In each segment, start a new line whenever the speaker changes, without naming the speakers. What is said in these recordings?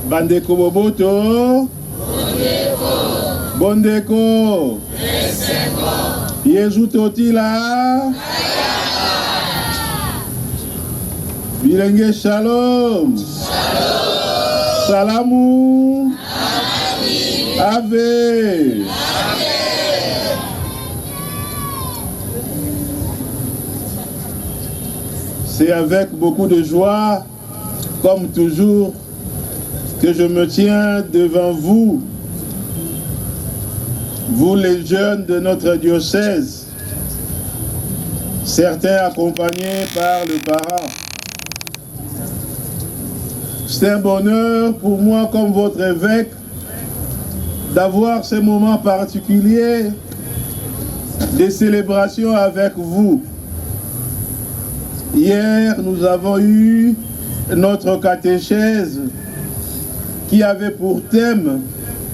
Bandeko Boboto. Bondeko. Yezu Totila. Bilenge Shalom. Salamu. Ave. C'est avec beaucoup de joie, comme toujours, que je me tiens devant vous, vous les jeunes de notre diocèse, certains accompagnés par le parent. C'est un bonheur pour moi, comme votre évêque, d'avoir ces moments particuliers de célébration avec vous. Hier, nous avons eu notre catéchèse qui avait pour thème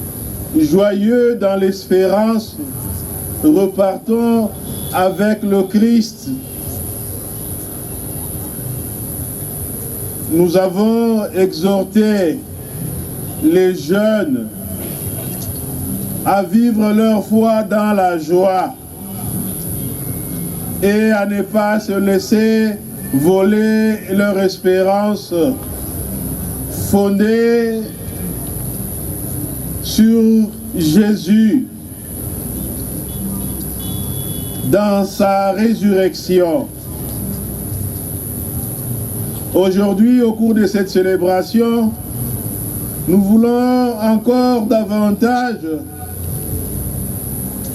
« Joyeux dans l'espérance, repartons avec le Christ ». Nous avons exhorté les jeunes à vivre leur foi dans la joie et à ne pas se laisser voler leur espérance fondée sur Jésus dans sa résurrection. Aujourd'hui, au cours de cette célébration, nous voulons encore davantage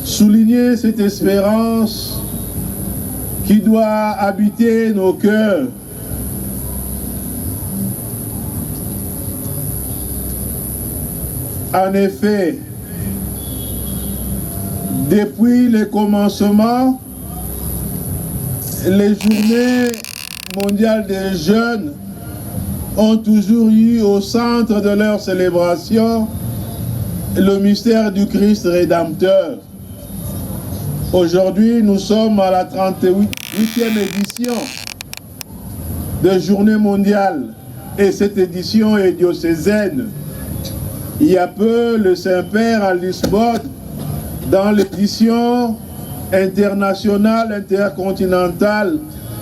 souligner cette espérance qui doit habiter nos cœurs. En effet, depuis le commencement, les journées mondiales des jeunes ont toujours eu au centre de leur célébration le mystère du Christ Rédempteur. Aujourd'hui, nous sommes à la 38e édition de Journée mondiale et cette édition est diocésaine. Il y a peu, le Saint-Père à Lisbonne, dans l'édition internationale, intercontinentale,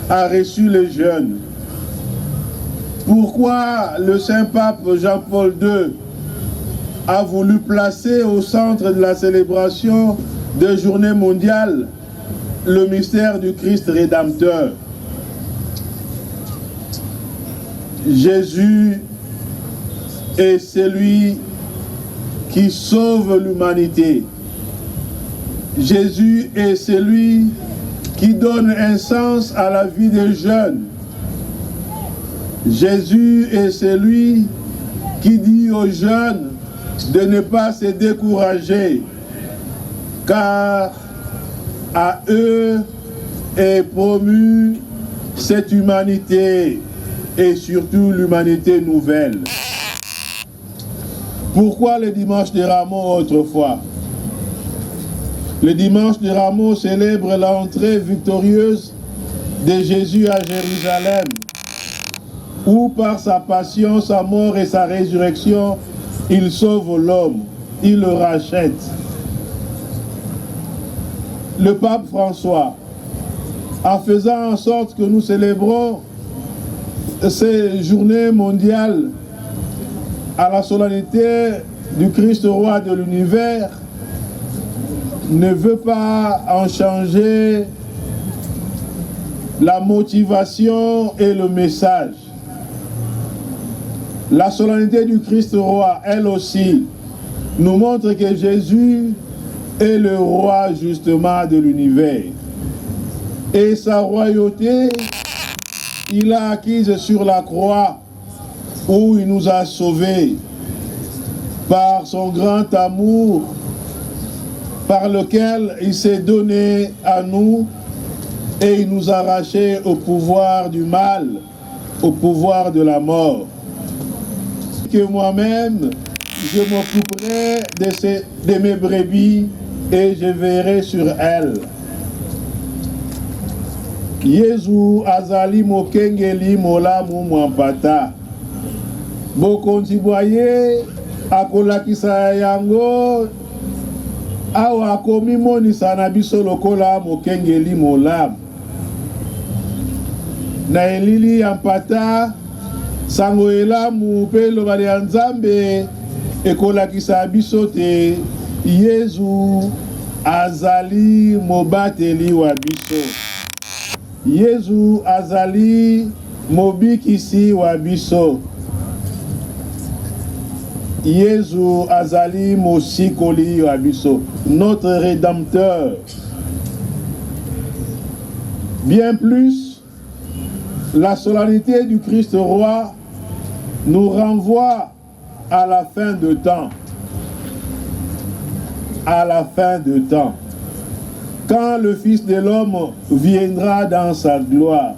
a reçu les jeunes. Pourquoi le Saint-Pape Jean-Paul II a voulu placer au centre de la célébration de Journée mondiale le mystère du Christ Rédempteur? Jésus est celui qui sauve l'humanité. Jésus est celui qui donne un sens à la vie des jeunes. Jésus est celui qui dit aux jeunes de ne pas se décourager, car à eux est promue cette humanité et surtout l'humanité nouvelle. Pourquoi le dimanche de Rameaux autrefois? Le dimanche de Rameaux célèbre l'entrée victorieuse de Jésus à Jérusalem, où par sa passion, sa mort et sa résurrection, il sauve l'homme, il le rachète. Le pape François, en faisant en sorte que nous célébrons ces journées mondiales à la solennité du Christ roi de l'univers, ne veut pas en changer la motivation et le message. La solennité du Christ roi, elle aussi, nous montre que Jésus est le roi justement de l'univers. Et sa royauté, il l'a acquise sur la croix où il nous a sauvés par son grand amour, par lequel il s'est donné à nous et il nous a arrachés au pouvoir du mal, au pouvoir de la mort. Que moi-même, je m'occuperai de mes brebis et je veillerai sur elles. Yesu azali mokengeli molamu mwampata. bokonzi boye akolakisa yango awa akomimonisa na biso lokola mokengeli molamu. Na elili ya mpata sango elamu pe loba ya Nzambe ekolakisa biso te Yesu azali mobateli wa biso. Yesu azali mobikisi wa biso. Yesu azali mosikoli wa biso, notre rédempteur. Bien plus, la solennité du Christ roi nous renvoie à la fin de temps. À la fin de temps. Quand le Fils de l'homme viendra dans sa gloire,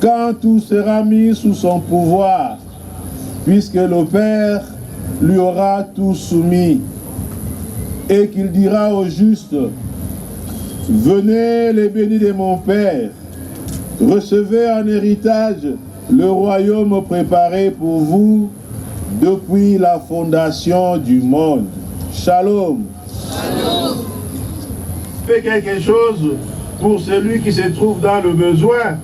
quand tout sera mis sous son pouvoir, puisque le Père lui aura tout soumis, et qu'il dira aux justes, venez les bénis de mon Père, recevez en héritage le royaume préparé pour vous depuis la fondation du monde. Shalom. Shalom. Fais quelque chose pour celui qui se trouve dans le besoin,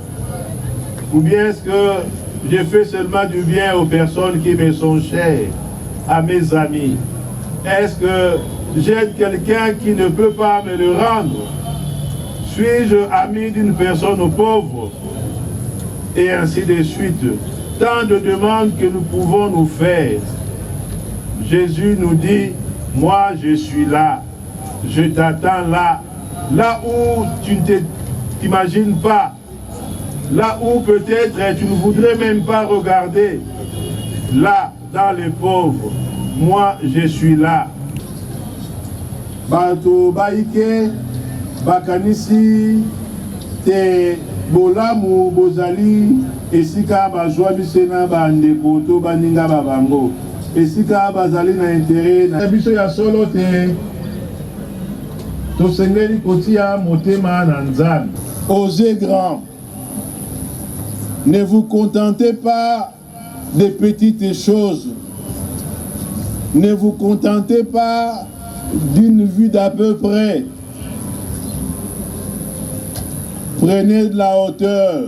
ou bien est-ce que je fais seulement du bien aux personnes qui me sont chères, à mes amis? Est-ce que j'aide quelqu'un qui ne peut pas me le rendre? Suis-je ami d'une personne pauvre? Et ainsi de suite. Tant de demandes que nous pouvons nous faire. Jésus nous dit, moi je suis là, je t'attends là, là où tu ne t'imagines pas, là où peut-être tu ne voudrais même pas regarder, là, dans les pauvres, moi je suis là. Bato baike, bakanisi, te bolamu bozali, esika bazwa bisena bandeko to baninga babango. Esika bazali na intérêt na biso ya solo te. Tosengeli kotia motema na Nzambe. Osez grand. Ne vous contentez pas des petites choses. Ne vous contentez pas d'une vue d'à peu près. Prenez de la hauteur.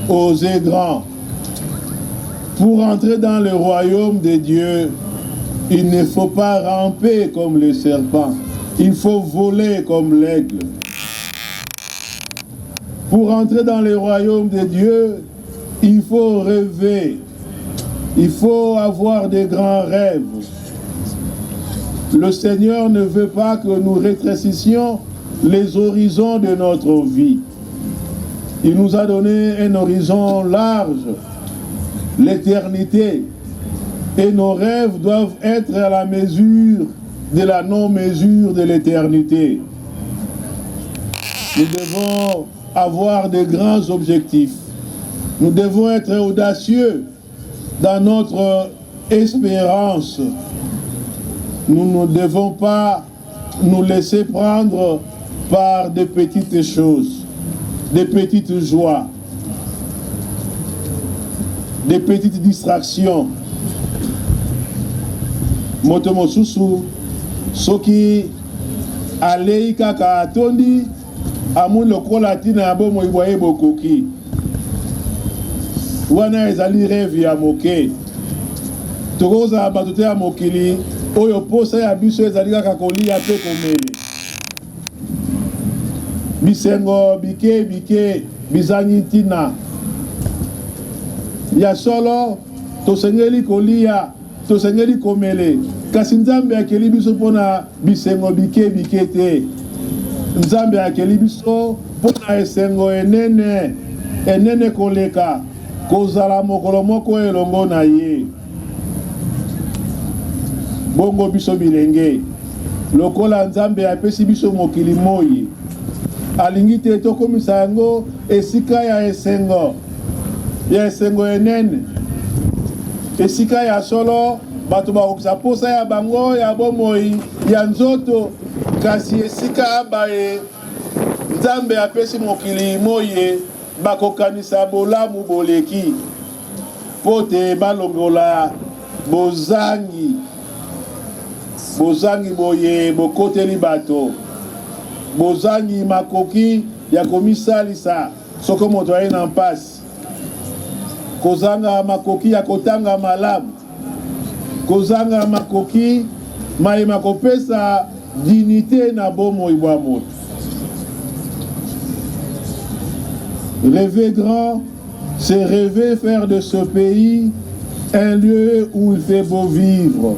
Osez grand. Pour entrer dans le royaume de Dieu, il ne faut pas ramper comme le serpent. Il faut voler comme l'aigle. Pour entrer dans le royaume de Dieu, il faut rêver. Il faut avoir des grands rêves. Le Seigneur ne veut pas que nous rétrécissions les horizons de notre vie. Il nous a donné un horizon large, l'éternité. Et nos rêves doivent être à la mesure de la non-mesure de l'éternité. Nous devons avoir de grands objectifs. Nous devons être audacieux dans notre espérance. Nous ne devons pas nous laisser prendre par des petites choses, des petites joies, des petites distractions. Moto mosusu soki alei kaka atondi amu lokola tina ya bomo iboye bokoki wana ezali rêve ya moke tokoza bato te ya mokili oyo posa ya biso ezali kaka kolia pe komele bisengo bike bike bizangi tina ya solo tosengeli kolia tosengeli komele kasi Nzambe akeli biso pona bisengo bike bike te. Nzambe akeli biso pona esengo enene koleka kozala mokolo moko elongo na ye. Bongo biso bilenge lokola Nzambe apesi biso mokili moi alingi te tokomisa yango esika ya esengo enene, esika ya solo bato bakokisa posa ya bango ya bomoi ya nzoto, kasi esika bae Nzambe apesi mokili moye bakokanisa bolamu boleki. pote balongola bozangi boye bokoteli bato bozangi makoki ya komisalisa soko moto aye na mpasi kozanga makoki ya kotanga malamu kozanga makoki mayema kopesa dignité na bomoi bwa moto. Rêver grand, c'est rêver faire de ce pays un lieu où il fait beau vivre.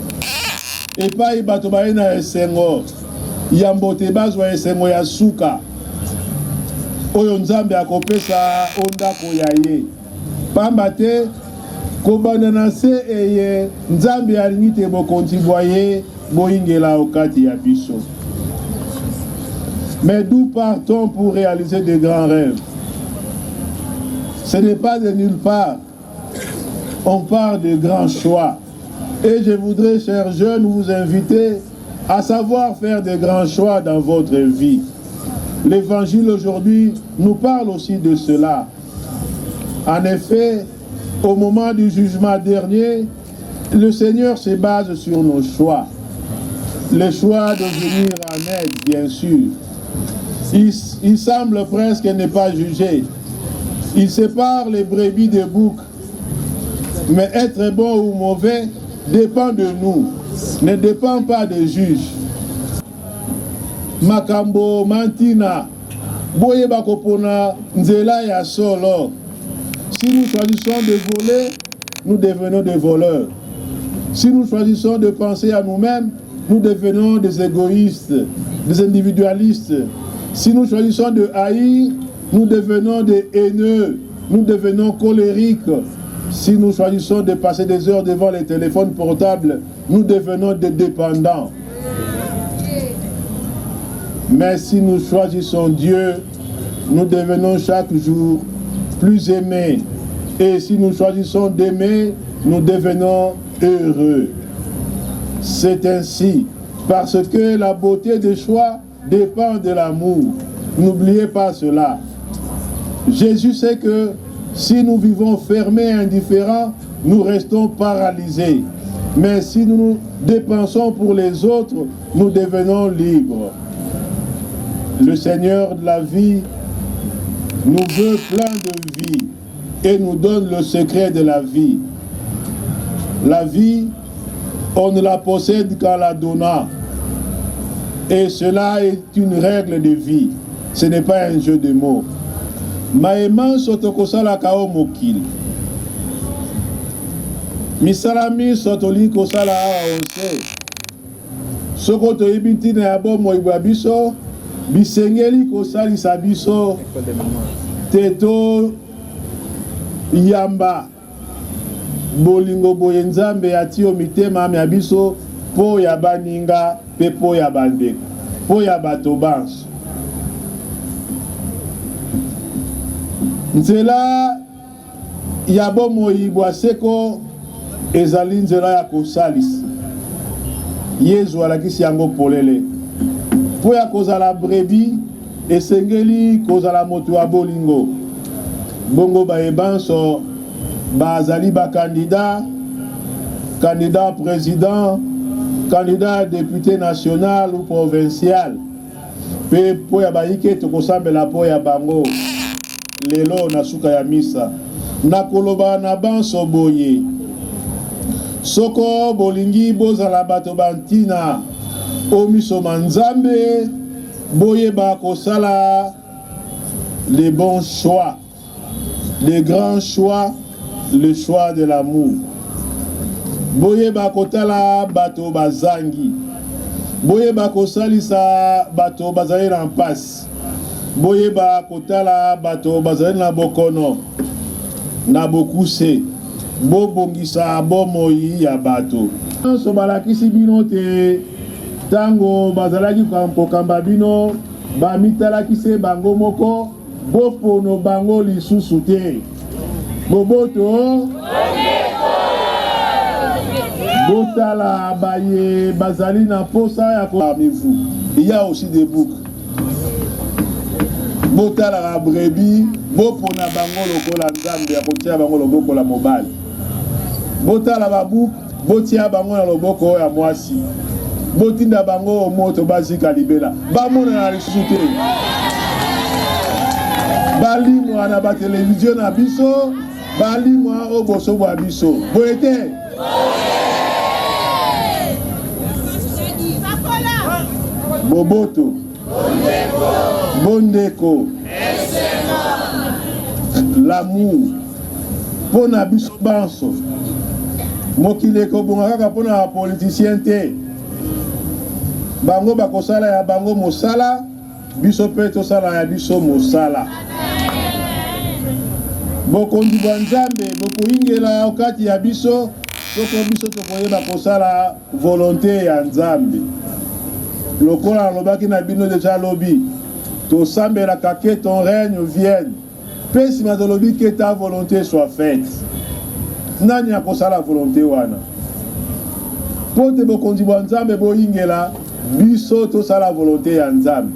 Et pas y bato baye na esengo yambote bazwa esengo ya suka oyo nzambe akopesa ondako ya ye pamba te kobanda na se eye nzambe alingi te bokontiboye boyingela okati ya biso. Mais d'où partons pour réaliser de grands rêves? Ce n'est pas de nulle part. On parle de grands choix. Et je voudrais, chers jeunes, vous inviter à savoir faire de grands choix dans votre vie. L'évangile aujourd'hui nous parle aussi de cela. En effet, au moment du jugement dernier, le Seigneur se base sur nos choix. Le choix de venir en aide, bien sûr. Il semble presque ne pas juger. Il sépare les brebis des boucs. Mais être bon ou mauvais dépend de nous, ne dépend pas des juges. Makambo mantina, boye bakopona nzela ya solo. Si nous choisissons de voler, nous devenons des voleurs. Si nous choisissons de penser à nous-mêmes, nous devenons des égoïstes, des individualistes. Si nous choisissons de haïr, nous devenons des haineux, nous devenons colériques. Si nous choisissons de passer des heures devant les téléphones portables, nous devenons des dépendants. Mais si nous choisissons Dieu, nous devenons chaque jour plus aimés. Et si nous choisissons d'aimer, nous devenons heureux. C'est ainsi, parce que la beauté des choix dépend de l'amour. N'oubliez pas cela. Jésus sait que si nous vivons fermés et indifférents, nous restons paralysés. Mais si nous nous dépensons pour les autres, nous devenons libres. Le Seigneur de la vie nous veut plein de vie et nous donne le secret de la vie. La vie, on ne la possède qu'en la donnant. Et cela est une règle de vie. Ce n'est pas un jeu de mots. Maema sotokosala kao mokili. Misalami sotoli kosala awa onse. Soko to ibinti na yabo moibwa biso, bisengeli kosali sabiso, teto yamba, bolingo boye nzambe atio mitema ame abiso, po ya baninga, pe po ya bandeko, po ya bato banso. Nzela ya bomoi bwaseko ezali nzela ya kosalisi. Yezu alakisi yango polele. Po ya kozala brebi esengeli kozala moto ya bolingo. Bongo bayebanso bazali ba candidat président, candidat député national ou provincial. Pe po ya baike tokosambela po ya bango. Lelo na suka ya misa nakoloba na banso boye soko bolingi bozala bato bantina omiso manzambe boye ba kosala les bons choix, les grands choix, le choix de l'amour. Boye ba kotala bato bazangi, boye ba kosalisa bato bazali na mpasi. Boyeba kotala bato bazali na bokono na bokuse bobongisa bomoi ya bato so balakisi bino te tango bazalaki kokamba bino bamitalaki se bango moko bopono bango lisusu te boboto botala baye bazali na posa ya koamivu. Il y a aussi des boucs. Botala la brebis, bopona bango lokola nzambe ya kotia bango loboko la mobali. Bota la babou, botia bango na loboko ya mwasi. Botinda bango moto bazika libela. Bamona na ressuscité. Bali moi na ba télévision na biso, bali moi o boso bwa biso. Boete. Boboto. Bondeko. L'amour. Pona biso banso. Mokile ko bonga kaka pona politicien te. Bango bakosala ya bango mosala, biso pe tosala ya biso mosala. Bokondi bwa Nzambe bokoyingela okati ya biso, soko biso tokoyeba kosala volonté ya Nzambe. Lokola lobaki na bino deja lobi, tosambelaka ke ton règne vienne. Pe sima tolobi ke ta volonté soit faite. Nani akosala volonté wana? Pote bokondi bwa Nzambe boyingela biso tosala volonté ya Nzambe.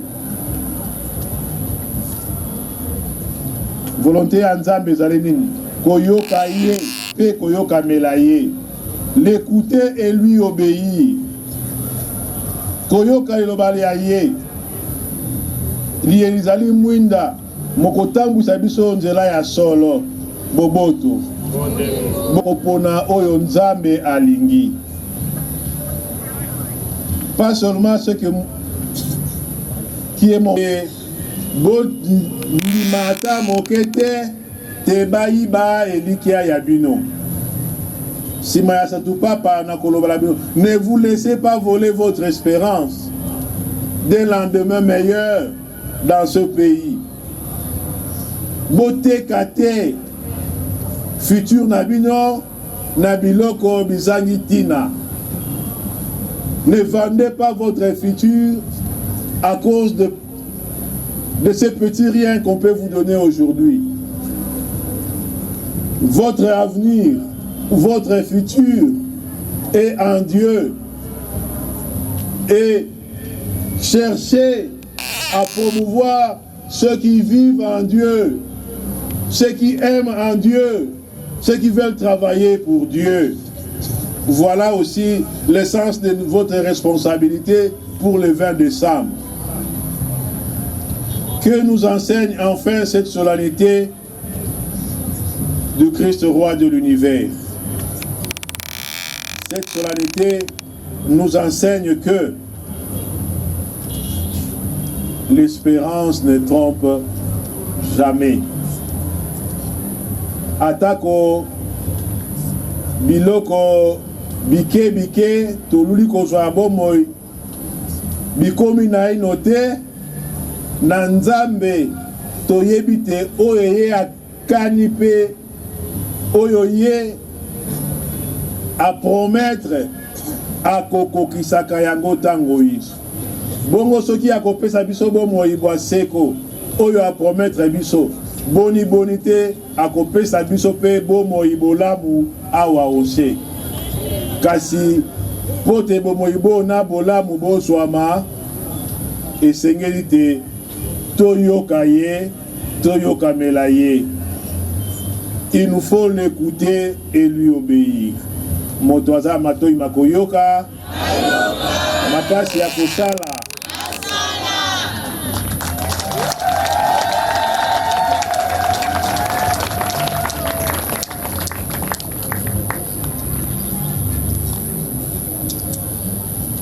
Volonté ya Nzambe ezali nini? Koyoka ye pe koyoka mela ye. L'écouter et lui obéir. Koyoka ilobali ya ye. Lielizali mwinda mokotambusa biso nzela ya solo boboto. Bokopona oyo Nzambe alingi. Pas seulement ce qui est mon limata mokete te baïba elikia yabino. Si mayasa tu papa na kolobala bino, ne vous laissez pas voler votre espérance d'un lendemain meilleur dans ce pays. Bote kate futur nabino nabiloko bizangi tina. Ne vendez pas votre futur à cause de ces petits riens qu'on peut vous donner aujourd'hui. Votre avenir, votre futur est en Dieu. Et cherchez à promouvoir ceux qui vivent en Dieu, ceux qui aiment en Dieu, ceux qui veulent travailler pour Dieu. Voilà aussi l'essence de votre responsabilité pour le 20 décembre. Que nous enseigne enfin cette solennité du Christ roi de l'univers. Cette solennité nous enseigne que l'espérance ne trompe jamais. Atako biloko bike bike toluli kozwa bomoi bikomi na inote na Nzambe toyebi te oyo ye akani pe oyo ye a promettre akokokisaka yango tango iso. Bongo soki akopesa biso bomoi bwa seko oyo a promettre biso boni bonité akopesa biso pe bomoi bolamu awa ose. Kasi pote bomoi bona bolamu boswama esengeli te toyoka ye toyoka mela ye. Il nous faut l'écouter et lui obéir. Motoaza matoi makoyoka makasi ya kosala